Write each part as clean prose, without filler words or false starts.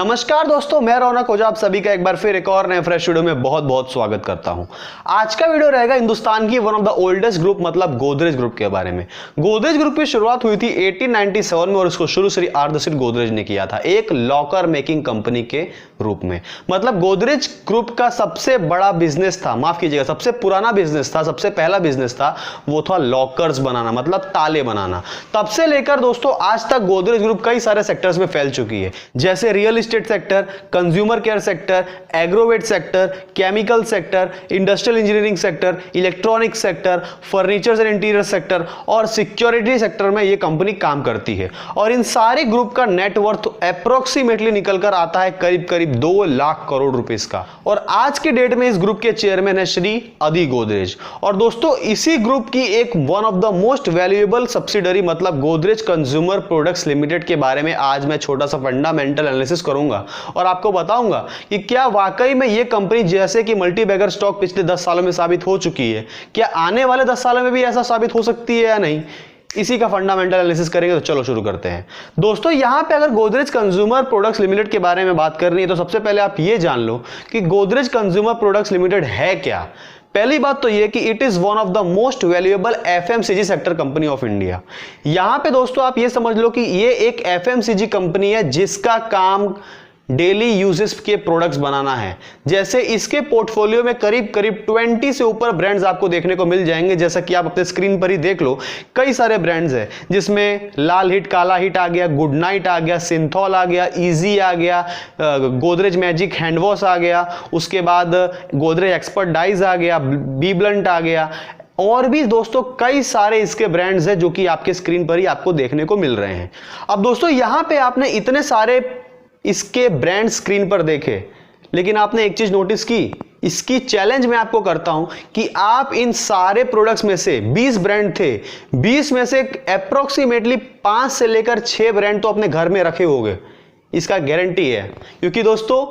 नमस्कार दोस्तों, मैं रौनक ओझा आप सभी का एक बार फिर एक और नए फ्रेश वीडियो में बहुत बहुत स्वागत करता हूं। आज का वीडियो रहेगा हिंदुस्तान की one of the oldest group मतलब गोदरेज ग्रुप के बारे में। गोदरेज ग्रुप की शुरुआत हुई थी 1897 में और उसको शुरू श्री आर्दसिर गोदरेज ने किया था, एक लॉकर मेकिंग कंपनी के रूप में। मतलब गोदरेज ग्रुप का सबसे बड़ा बिजनेस था, माफ कीजिएगा सबसे पुराना बिजनेस था, सबसे पहला बिजनेस था वो था लॉकर्स बनाना, मतलब ताले बनाना। तब से लेकर दोस्तों आज तक गोदरेज ग्रुप कई सारे सेक्टर्स में फैल चुकी है, जैसे real estate sector, consumer care sector, Agrovet sector, chemical sector, industrial engineering sector, electronic sector, furniture and interior sector और सिक्योरिटी सेक्टर में यह कंपनी काम करती है। और इन सारे ग्रुप का नेटवर्थ अप्रोक्सीमेटली निकलकर आता है करीब करीब 2 लाख करोड़ रुपीस का। और आज के डेट में इस ग्रुप के चेयरमैन है श्री अदी गोदरेज। और दोस्तों इसी ग्रुप की एक one of the most valuable subsidiary मतलब गोदरेज कंज्यूमर प्रोडक्ट्स लिमिटेड के बारे में आज मैं छोटा सा फंडामेंटल एनालिसिस करूंगा और आपको बताऊंगा कि क्या वाकई में यह कंपनी जैसे कि मल्टी बैगर स्टॉक पिछले 10 सालों में साबित हो चुकी है, क्या आने वाले 10 सालों में भी ऐसा साबित हो सकती है या नहीं, इसी का फंडामेंटल एनालिसिस करेंगे। तो चलो शुरू करते हैं। दोस्तों यहां पे अगर गोदरेज कंज्यूमर प्रोडक्ट्स लिमिटेड के बारे में बात करनी है तो सबसे पहले आप ये जान लो कि गोदरेज कंज्यूमर प्रोडक्ट्स लिमिटेड है क्या। पहली बात तो यह कि it is one of the most valuable FMCG sector company of India. यहां पे दोस्तों आप ये समझ लो कि ये एक एफएमसीजी कंपनी है जिसका काम डेली यूजेस के प्रोडक्ट्स बनाना है। जैसे इसके पोर्टफोलियो में करीब करीब 20 से ऊपर ब्रांड्स आपको देखने को मिल जाएंगे, जैसा कि आप अपने स्क्रीन पर ही देख लो। कई सारे ब्रांड्स हैं जिसमें लाल हिट, काला हिट आ गया, गुड नाइट आ गया, सिंथॉल आ गया, इजी आ गया, गोदरेज मैजिक हैंड वॉश आ गया, उसके बाद गोदरेज एक्सपर्ट डाइज आ गया, बी ब्लंट आ गया, और भी दोस्तों कई सारे इसके ब्रांड्स हैं जो कि आपके स्क्रीन पर ही आपको देखने को मिल रहे हैं। अब दोस्तों यहां पे आपने इतने सारे इसके ब्रांड स्क्रीन पर देखे, लेकिन आपने एक चीज नोटिस की, इसकी चैलेंज मैं आपको करता हूं कि आप इन सारे प्रोडक्ट्स में से 20 ब्रांड थे, 20 में से अप्रोक्सीमेटली 5 से लेकर 6 ब्रांड तो अपने घर में रखे होंगे, इसका गारंटी है। क्योंकि दोस्तों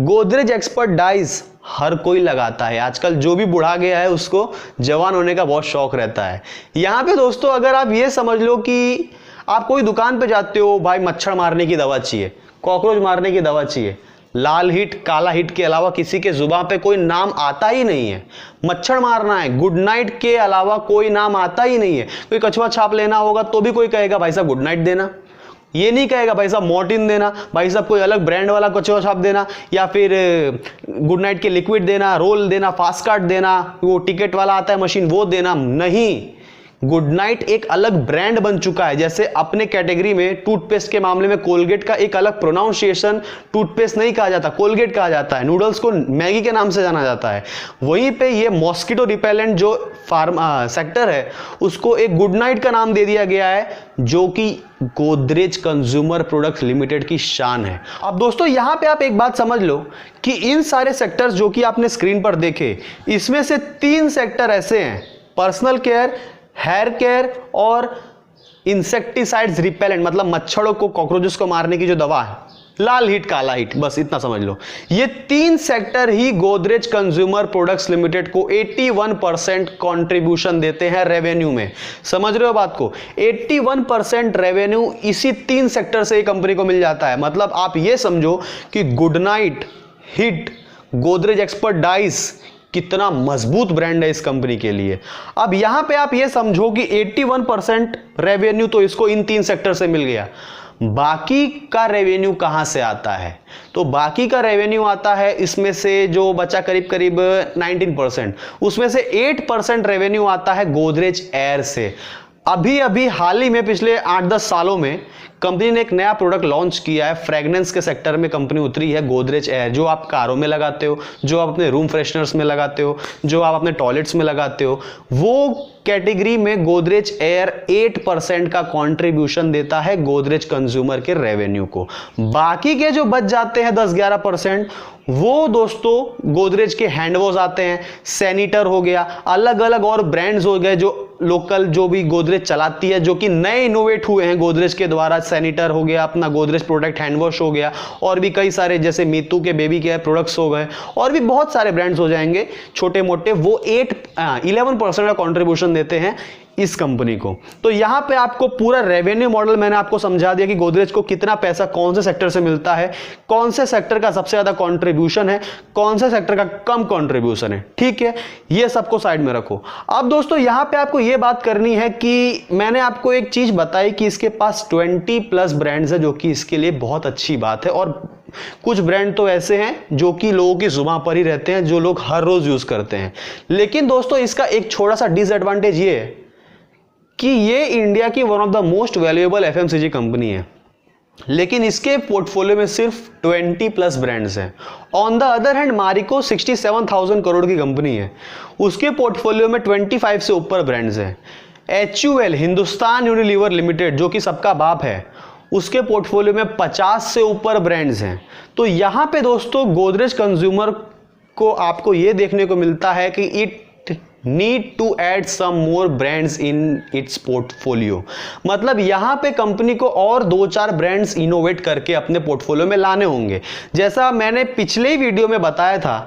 गोदरेज एक्सपर्ट डाइज हर कोई लगाता है, आजकल जो भी बुढ़ा गया है उसको जवान होने का बहुत शौक रहता है। यहां पे दोस्तों अगर आप ये समझ लो कि आप कोई दुकान पे जाते हो, भाई मच्छर मारने की दवा चाहिए, कॉकरोच मारने की दवा चाहिए, लाल हिट काला हिट के अलावा किसी के जुबान पे कोई नाम आता ही नहीं है। मच्छर मारना है, गुड नाइट के अलावा कोई नाम आता ही नहीं है। कोई कछुआ छाप लेना होगा तो भी कोई कहेगा भाई साहब गुड नाइट देना, ये नहीं कहेगा भाई साहब मॉर्टिन देना, भाई साहब कोई अलग ब्रांड वाला कछुआ छाप देना, या फिर गुड नाइट के लिक्विड देना, रोल देना, फास्ट कार्ड देना, वो टिकट वाला आता है मशीन वो देना। नहीं, गुड नाइट एक अलग ब्रांड बन चुका है। जैसे अपने कैटेगरी में टूथपेस्ट के मामले में कोलगेट का एक अलग प्रोनाउंसिएशन टूथपेस्ट नहीं कहा जाता, कोलगेट कहा जाता है। नूडल्स को मैगी के नाम से जाना जाता है। वहीं पे ये मॉस्किटो रिपेलेंट जो सेक्टर है उसको एक गुड नाइट का नाम दे दिया गया है, जो कि गोदरेज कंज्यूमर प्रोडक्ट्स लिमिटेड की शान है। अब दोस्तों यहां पे आप एक बात समझ लो कि इन सारे सेक्टर्स जो कि आपने स्क्रीन पर देखे, इसमें से 3 सेक्टर ऐसे हैं, पर्सनल केयर, हेयर केयर और इंसेक्टिसाइड्स रिपेलेंट मतलब मच्छरों को कॉकरोचेस को मारने की जो दवा है, लाल हिट काला हिट, बस इतना समझ लो। ये 3 सेक्टर ही गोदरेज कंज्यूमर प्रोडक्ट्स लिमिटेड को 81% कंट्रीब्यूशन देते हैं रेवेन्यू में। समझ रहे हो बात को? 81% रेवेन्यू इसी 3 सेक्टर से ही कंपनी को मिल जाता है। मतलब आप ये समझो कि good night, hit, Godrej expert dice कितना मजबूत ब्रांड है इस कंपनी के लिए। अब यहां पे आप ये समझो कि 81% रेवेन्यू तो इसको इन 3 सेक्टर से मिल गया। बाकी का रेवेन्यू कहां से आता है? तो बाकी का रेवेन्यू आता है इसमें से जो बचा करीब करीब 19%, उसमें से 8% रेवेन्यू आता है गोदरेज एयर से। अभी अभी हाल ही में पिछले 8-10 सालों में कंपनी ने एक नया प्रोडक्ट लॉन्च किया है, फ्रेग्रेंस के सेक्टर में कंपनी उतरी है, गोदरेज एयर, जो आप कारों में लगाते हो, जो आप अपने रूम फ्रेशनर्स में लगाते हो, जो आप अपने टॉयलेट्स में लगाते हो, वो कैटेगरी में गोदरेज एयर 8% का कंट्रीब्यूशन देता है गोदरेज कंज्यूमर के रेवेन्यू को। बाकी के जो बच जाते हैं 10-11% वो दोस्तों गोदरेज के हैंड वॉश आते हैं, सैनिटर हो गया, अलग अलग और ब्रांड्स हो गए जो लोकल जो भी गोदरेज चलाती है, जो कि नए इनोवेट हुए हैं गोदरेज के द्वारा। सैनिटर हो गया, अपना गोदरेज प्रोडक्ट हैंड वॉश हो गया, और भी कई सारे जैसे मीतू के बेबी केयर प्रोडक्ट्स हो गए, और भी बहुत सारे ब्रांड्स हो जाएंगे छोटे मोटे। वो 11% का कंट्रीब्यूशन देते हैं इस कंपनी को। तो यहां पे आपको पूरा रेवेन्यू मॉडल मैंने आपको समझा दिया कि गोदरेज को कितना पैसा कौन से सेक्टर से मिलता है, कौन से सेक्टर का सबसे ज्यादा कंट्रीब्यूशन है, कौन से सेक्टर का कम कंट्रीब्यूशन है। ठीक है, ये सबको साइड में रखो। अब दोस्तों यहां पे आपको ये बात करनी है कि मैंने आपको एक चीज बताई कि इसके पास 20+ ब्रांड्स है, जो कि इसके लिए बहुत अच्छी बात है। और कुछ ब्रांड तो ऐसे हैं जो कि लोगों की जुबान पर ही रहते हैं, जो लोग हर रोज यूज करते हैं। लेकिन दोस्तों इसका एक छोटा सा डिसएडवांटेज ये है कि ये इंडिया की one of the most valuable FMCG company है, लेकिन इसके पोर्टफोलियो में सिर्फ 20+ ब्रांड्स हैं। On the other hand Marico 67,000 crore की कंपनी है, उसके पोर्टफोलियो में 25 से ऊपर ब्रांड्स हैं। HUL हिंदुस्तान यूनिलीवर लिमिटेड, जो कि सबका बाप है, उसके पोर्टफोलियो में 50 से ऊपर ब्रांड्स हैं। तो यहां पे दोस्तों गोदरेज कंज्यूमर को आपको यह देखने को मिलता है कि it need to add some more brands in its portfolio. मतलब यहां पे कंपनी को और 2-4 ब्रांड्स इनोवेट करके अपने पोर्टफोलियो में लाने होंगे। जैसा मैंने पिछले वीडियो में बताया था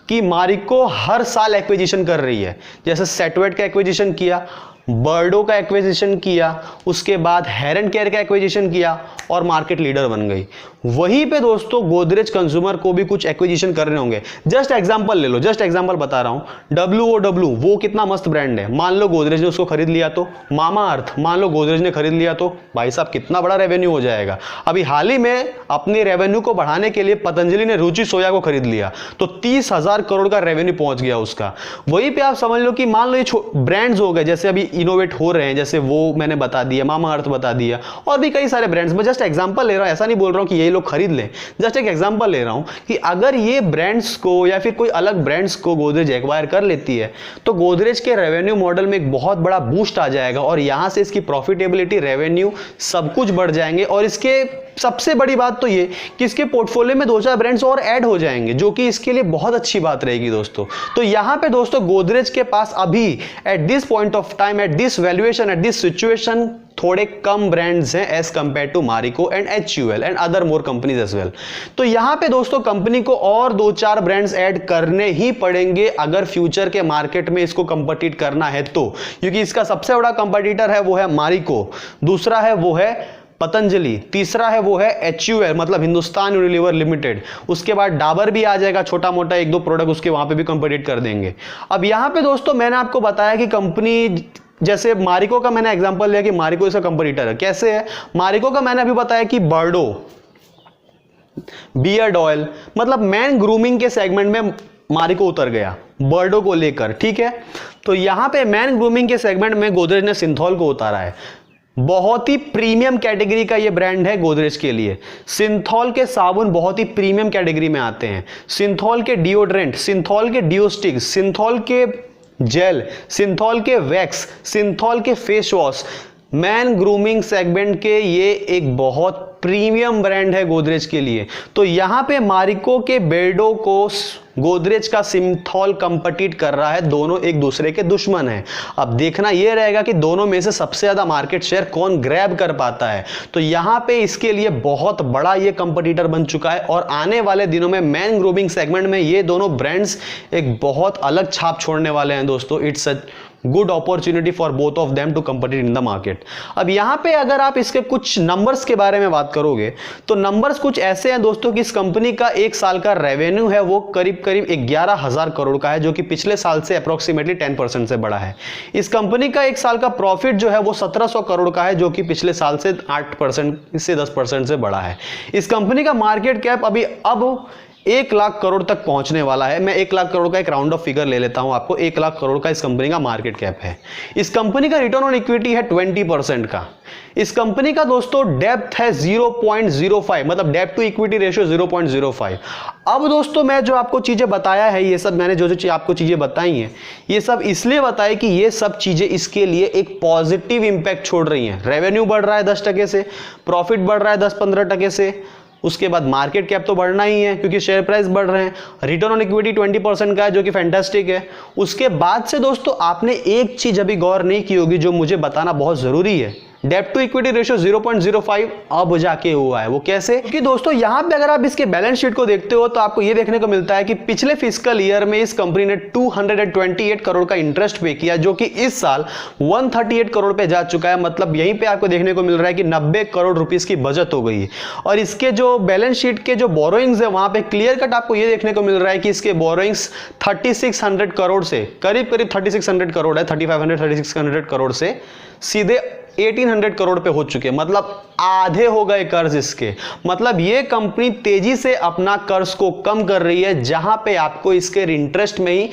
कि मारिको हर साल एक्विजिशन कर रही है, जैसे सेटवेट का एक्विजिशन किया, बर्डो का एक्विजिशन किया, उसके बाद हेरन केयर का एक्विजिशन किया और मार्केट लीडर बन गई। वहीं पे दोस्तों गोदरेज कंज्यूमर को भी कुछ एक्विजिशन करने होंगे। जस्ट एग्जांपल ले लो, जस्ट एग्जांपल बता रहा हूं। WOW वो कितना मस्त ब्रांड है, मान लो गोदरेज ने उसको खरीद लिया तो। मामा अर्थ मान लो गोदरेज ने खरीद लिया तो भाई साहब कितना बड़ा रेवेन्यू हो जाएगा। अभी हाल ही में अपने रेवेन्यू को बढ़ाने के लिए पतंजलि ने रुचि सोया को खरीद लिया तो 30,000 करोड़ का रेवेन्यू पहुंच गया उसका। वहीं पे आप समझ लो कि मान लो ये ब्रांड्स हो गए, जैसे अभी इनोवेट हो रहे हैं, जैसे वो मैंने बता दिया, मामा अर्थ बता दिया, और भी कई सारे ब्रांड्स। मैं जस्ट एग्जांपल ले रहा हूं, ऐसा नहीं बोल रहा हूं कि यही लोग खरीद लें, जस्ट एक एग्जांपल ले रहा हूं कि अगर ये ब्रांड्स को या फिर कोई अलग ब्रांड्स को गोदरेज एक्वायर कर लेती है तो गोदरेज के रेवेन्यू मॉडल में एक बहुत बड़ा बूस्ट आ जाएगा और यहां से इसकी प्रॉफिटेबिलिटी, रेवेन्यू सब कुछ बढ़ जाएंगे। और इसके सबसे बड़ी बात तो ये कि इसके पोर्टफोलियो में 2-4 ब्रांड्स और ऐड हो जाएंगे, जो कि इसके लिए बहुत अच्छी बात रहेगी दोस्तों। तो यहां पे दोस्तों गोदरेज के पास अभी at this point of time, at this valuation, at this situation थोड़े कम ब्रांड्स हैं as compare to Marico and HUL and other more companies as well. तो यहां पे दोस्तों कंपनी को और 2-4 ब्रांड्स ऐड करने ही पड़ेंगे अगर फ्यूचर के मार्केट में इसको कंपीट करना है तो, क्योंकि इसका सबसे बड़ा कंपटीटर है वो है मारिको, दूसरा है वो है पतंजलि, तीसरा है वो है HUL मतलब हिंदुस्तान यूनिलीवर लिमिटेड, उसके बाद डाबर भी आ जाएगा, छोटा मोटा 1-2 प्रोडक्ट उसके वहां पे भी कंपीट कर देंगे। अब यहां पे दोस्तों मैंने आपको बताया कि कंपनी, जैसे मारिको का मैंने एग्जांपल लिया कि मारिको इसका कंपटीटर है। कैसे है? मारिको का मैंने अभी बताया कि बर्डो बियर्ड ऑयल, मतलब मैन ग्रूमिंग के सेगमेंट में मारिको उतर गया बर्डो को लेकर। ठीक है, तो यहां पे मैन ग्रूमिंग के सेगमेंट में गोदरेज ने सिंथॉल को उतारा है। बहुत ही प्रीमियम कैटेगरी का ये ब्रांड है गोदरेज के लिए। सिंथॉल के साबुन बहुत ही प्रीमियम कैटेगरी में आते हैं। सिंथॉल के डिओड्रेंट, सिंथॉल के डिओस्टिक, सिंथॉल के जेल, सिंथॉल के वैक्स, सिंथॉल के face wash, man grooming segment के ये एक बहुत प्रीमियम ब्रांड है गोदरेज के लिए। तो यहां पे मारिको के बेर्डो को गोदरेज का सिंथॉल कंपीट कर रहा है, दोनों एक दूसरे के दुश्मन हैं। अब देखना यह रहेगा कि दोनों में से सबसे ज्यादा मार्केट शेयर कौन ग्रैब कर पाता है। तो यहां पे इसके लिए बहुत बड़ा ये कंपटीटर बन चुका है और आने वाले दिनों में मैन ग्रूमिंग सेगमेंट में ये दोनों ब्रांड्स एक बहुत अलग छाप छोड़ने वाले हैं दोस्तों। It's a good opportunity for both of them to compete in the market. अब यहां पे अगर आप इसके कुछ नंबर्स के बारे में बात करोगे तो नंबर्स कुछ ऐसे हैं दोस्तों कि इस कंपनी का 1 साल का रेवेन्यू है वो करीब 11,000 करोड़ का है, जो कि पिछले साल से अप्रोक्सीमेटली 10% से बढ़ा है। इस कंपनी का 1 साल का प्रॉफिट जो है वो 1,700 करोड़ का है, जो कि पिछले साल से 8% से 10% से बढ़ा है। इस कंपनी का मार्केट कैप अब 1 लाख करोड़ तक पहुंचने वाला है। मैं 1 लाख करोड़ का एक राउंड ऑफ फिगर ले लेता हूं आपको। 1 लाख करोड़ का इस कंपनी का मार्केट कैप है। इस कंपनी का रिटर्न ऑन इक्विटी है 20% का। इस कंपनी का दोस्तों डेप्थ है 0.05, मतलब डेप्थ टू इक्विटी रेशियो 0.05। अब दोस्तों मैं जो आपको चीजें बताया है, ये सब मैंने जो आपको चीजें बताई हैं, ये सब इसलिए बताई कि ये सब चीजें इसके लिए एक पॉजिटिव इंपैक्ट छोड़ रही हैं। रेवेन्यू बढ़ रहा है 10% से, प्रॉफिट बढ़ रहा है 10-15% से, उसके बाद मार्केट कैप तो बढ़ना ही है क्योंकि शेयर प्राइस बढ़ रहे हैं, रिटर्न ऑन इक्विटी 20% का है जो कि फैंटास्टिक है। उसके बाद से दोस्तों आपने एक चीज अभी गौर नहीं की होगी जो मुझे बताना बहुत जरूरी है, डेब्ट टू इक्विटी रेशियो 0.05 अब जाके हुआ है। वो कैसे? क्योंकि दोस्तों यहां पे अगर आप इसके बैलेंस शीट को देखते हो तो आपको ये देखने को मिलता है कि पिछले फिस्कल ईयर में इस कंपनी ने 228 करोड़ का इंटरेस्ट पे किया, जो कि इस साल 138 करोड़ पे जा चुका है। मतलब यहीं पे आपको देखने को मिल रहा है कि 90 करोड़ रुपीस की बचत हो गई है। और इसके जो बैलेंस शीट के जो बोरोइंग्स है वहां पे क्लियर कट आपको ये देखने को मिल रहा है कि इसके बोरोइंग्स 3600 करोड़ से करीब 3600 करोड़ है, 3600 करोड़ से सीधे 1800 करोड़ पे हो चुके हैं। मतलब आधे हो गए कर्ज इसके। मतलब ये कंपनी तेजी से अपना कर्ज को कम कर रही है, जहां पे आपको इसके इंटरेस्ट में ही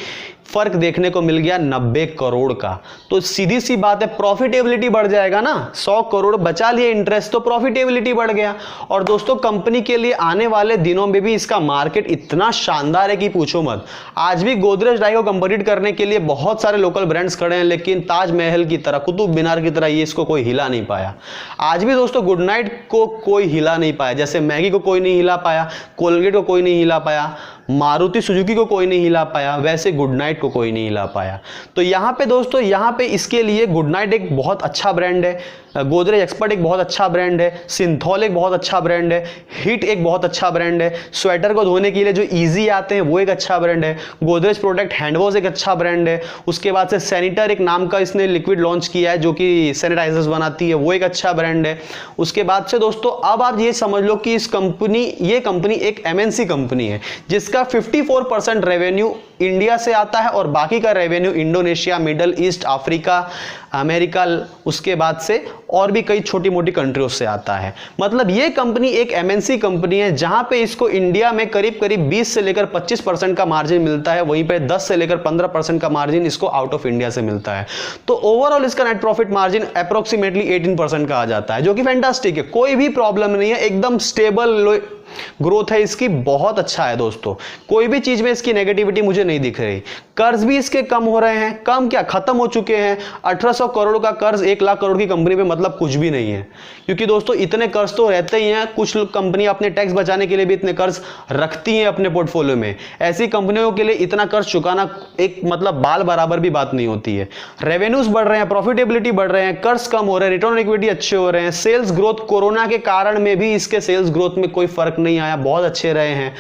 फर्क देखने को मिल गया 90 करोड़ का। तो सीधी सी बात है, प्रॉफिटेबिलिटी बढ़ जाएगा ना। 100 करोड़ बचा लिए इंटरेस्ट तो प्रॉफिटेबिलिटी बढ़ गया। और दोस्तों कंपनी के लिए आने वाले दिनों में भी इसका मार्केट इतना शानदार है कि पूछो मत। आज भी गोदरेज डाई को कंपीट करने के लिए बहुत सारे लोकल ब्रांड्स खड़े हैं, लेकिन ताजमहल की तरह, कुतुब मीनार की तरह ये इसको कोई हिला नहीं पाया। आज भी दोस्तों गुड नाइट को कोई हिला नहीं पाया, जैसे मैगी को कोई नहीं हिला पाया, कोलगेट को कोई नहीं हिला पाया, मारुति सुजुकी को कोई नहीं हिला पाया, वैसे गुड नाइट को कोई नहीं हिला पाया। तो यहाँ पे दोस्तों, यहाँ पे इसके लिए गुड नाइट एक बहुत अच्छा ब्रांड है, गोदरेज एक्सपर्ट एक बहुत अच्छा ब्रांड है, सिंथॉल एक बहुत अच्छा ब्रांड है, हिट एक बहुत अच्छा ब्रांड है, स्वेटर को धोने के लिए जो इजी आते हैं वो एक अच्छा ब्रांड है, गोदरेज प्रोटेक्ट हैंड वॉश एक अच्छा ब्रांड है। उसके बाद से सैनिटर एक नाम का इसने लिक्विड लॉन्च किया है जो कि सैनिटाइजर्स बनाती है, वो एक अच्छा ब्रांड है। उसके बाद से दोस्तों अब आप ये समझ लो कि ये कंपनी एक एमएनसी कंपनी है, जिसका 54% रेवेन्यू इंडिया से आता है और बाकी का revenue Indonesia, middle east, Africa, America, उसके बाद से और भी कई छोटी मोटी कंट्रियों से आता है। मतलब ये कंपनी एक एमएनसी कंपनी है, जहां पे इसको इंडिया में करीब करीब 20 से लेकर 25% का मार्जिन मिलता है, वहीं पे 10 से लेकर 15% का मार्जिन इसको आउट ऑफ इंडिया से मिलता है। तो ओवरऑल इसका नेट प्रॉफिट मार्जिन अप्रोक्सीमेटली 18% का आ जाता है, जो कि फैंटास्टिक है, कोई भी प्रॉब्लम नहीं है, एकदम स्टेबल ग्रोथ है इसकी, बहुत अच्छा है दोस्तों। कोई भी चीज में इसकी नेगेटिविटी मुझे नहीं दिख रही। कर्ज भी इसके कम हो रहे हैं, कम क्या खत्म हो चुके हैं। 1800 करोड़ का कर्ज 1 लाख करोड़ की कंपनी पे मतलब कुछ भी नहीं है, क्योंकि दोस्तों इतने कर्ज तो रहते ही हैं। कुछ कंपनी अपने टैक्स बचाने के लिए भी इतने कर्ज रखती हैं अपने पोर्टफोलियो में। ऐसी कंपनियों के लिए इतना कर्ज चुकाना एक मतलब बाल बराबर भी बात नहीं होती है। रेवेन्यूज बढ़ रहे हैं, प्रॉफिटेबिलिटी बढ़ रहे हैं, कर्ज कम हो रहे हैं, रिटर्न ऑन इक्विटी अच्छे हो रहे हैं, सेल्स ग्रोथ कोरोना के कारण में भी इसके सेल्स ग्रोथ में कोई फर्क नहीं आया, बहुत अच्छे रहे हैं।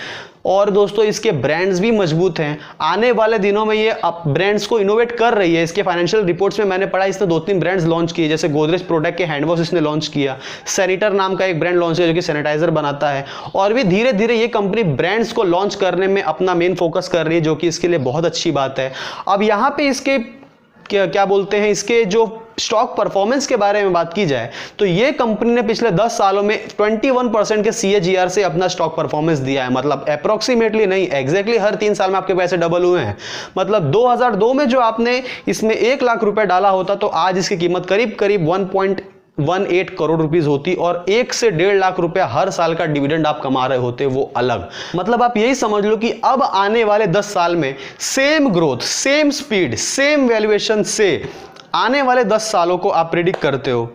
और दोस्तों इसके ब्रांड्स भी मजबूत हैं। आने वाले दिनों में ये ब्रांड्स को इनोवेट कर रही है। इसके फाइनेंशियल रिपोर्ट्स में मैंने पढ़ा इसने 2-3 ब्रांड्स लॉन्च किए, जैसे गोदरेज प्रोडक्ट के हैंड वॉश इसने लॉन्च किया, सैनिटर नाम का एक ब्रांड लॉन्च किया जो कि सैनिटाइजर बनाता है। और भी धीरे धीरे ये कंपनी ब्रांड्स को लॉन्च करने में अपना मेन फोकस कर रही है, जो कि इसके लिए बहुत अच्छी बात है। अब यहाँ पे इसके क्या बोलते हैं, इसके जो स्टॉक परफॉर्मेंस के बारे में बात की जाए तो ये कंपनी ने पिछले 10 सालों में 21% के CAGR से अपना स्टॉक परफॉर्मेंस दिया है। मतलब अप्रोक्सीमेटली नहीं, एग्जैक्टली हर 3 साल में आपके पैसे डबल हुए हैं। मतलब 2002 में जो आपने इसमें 1 लाख रुपए डाला होता तो आज इसकी कीमत करीब करीब 1.18 करोड़ रुपीस होती, और 1 से 1.5 लाख रुपया हर साल का डिविडेंड आप कमा रहे होते, वो अलग। मतलब आप यही समझ लो कि अब आने वाले 10 साल में same growth, same speed, same valuation से आने वाले 10 सालों को आप प्रेडिक्ट करते हो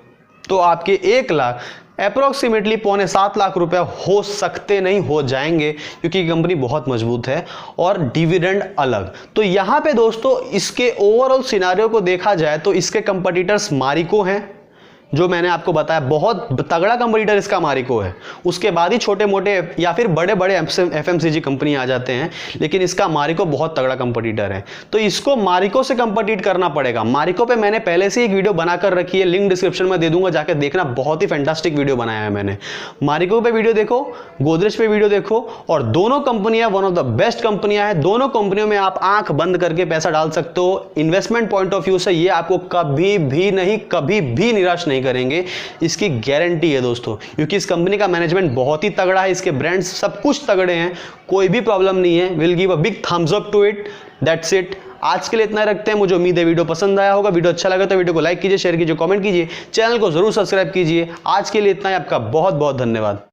तो आपके 1 लाख अप्रोक्सीमेटली 6.25 लाख रुपया हो सकते, नहीं हो जाएंगे, क्योंकि कंपनी बहुत मजबूत है और डिविडेंड अलग। तो यहां पे दोस्तों इसके ओवरऑल सिनारियो को देखा जाए तो इसके कंपटीटर्स मारिको हैं, जो मैंने आपको बताया बहुत तगड़ा कंपटीटर इसका मारिको है। उसके बाद ही छोटे मोटे या फिर बड़े बड़े FMCG कंपनी आ जाते हैं, लेकिन इसका मारिको बहुत तगड़ा कंपटीटर है। तो इसको मारिको से कंपीट करना पड़ेगा। मारिको पे मैंने पहले से एक वीडियो बनाकर रखी है, लिंक डिस्क्रिप्शन में दे दूंगा, जाकर देखना, बहुत ही फैंटास्टिक वीडियो बनाया है मैंने। मारिको पे वीडियो देखो, गोदरेज पे वीडियो देखो, और दोनों कंपनियां वन ऑफ द बेस्ट कंपनियां हैं। दोनों कंपनियों में आप आंख बंद करके पैसा डाल सकते हो। इन्वेस्टमेंट पॉइंट ऑफ व्यू से ये आपको कभी भी निराश नहीं करेंगे, इसकी गारंटी है दोस्तों, क्योंकि इस कंपनी का मैनेजमेंट बहुत ही तगड़ा है, इसके ब्रांड्स सब कुछ तगड़े हैं, कोई भी प्रॉब्लम नहीं है। Will give a big thumbs up to it, that's it. आज के लिए इतना रखते हैं। मुझे उम्मीद है वीडियो पसंद आया होगा। वीडियो अच्छा लगा तो वीडियो को लाइक कीजिए, शेयर कीजिए, कमेंट कीजिए, चैनल को जरूर सब्सक्राइब कीजिए। आज के लिए इतना ही, आपका बहुत बहुत धन्यवाद।